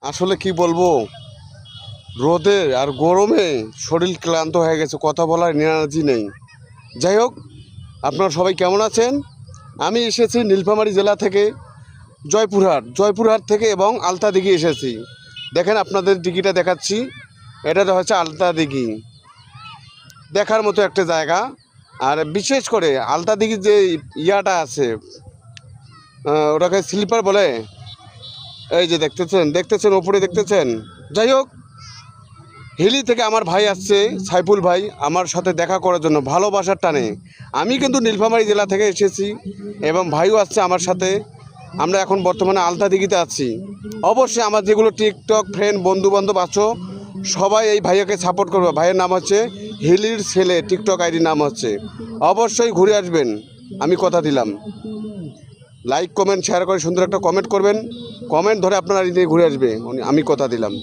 আসলে কি বলবো, রোদে আর গরমে শরীর ক্লান্ত হয়ে গেছে, কথা বলার এনার্জি নেই। যাই হোক, আপনারা সবাই কেমন আছেন? আমি এসেছি নীলফামারী জেলা থেকে জয়পুরহাট থেকে এবং আলতা দিঘি এসেছি। দেখেন আপনাদের দিঘিটা দেখাচ্ছি। এটা হচ্ছে আলতা দিঘি, দেখার মতো একটা জায়গা। আর বিশেষ করে আলতা দিঘির যে ইয়াটা আছে, ওটাকে স্লিপার বলে। এই যে দেখতেছেন ওপরে দেখতেছেন। যাই হোক, হিলি থেকে আমার ভাই আসছে, সাইফুল ভাই, আমার সাথে দেখা করার জন্য ভালোবাসার টানে। আমি কিন্তু নীলফামারী জেলা থেকে এসেছি এবং ভাইও আসছে আমার সাথে। আমরা এখন বর্তমানে আলতা দিঘিতে আছি। অবশ্যই আমার যেগুলো টিকটক ফ্রেন্ড বন্ধুবান্ধব আছো, সবাই এই ভাইয়াকে সাপোর্ট করবে। ভাইয়ের নাম হচ্ছে হিলির ছেলে, টিকটক আইডির নাম হচ্ছে। অবশ্যই ঘুরে আসবেন, আমি কথা দিলাম। লাইক কমেন্ট শেয়ার করে সুন্দর একটা কমেন্ট করবেন। কমেন্ট ধরে আপনারা ঘুরে আসবে, আমি কথা দিলাম।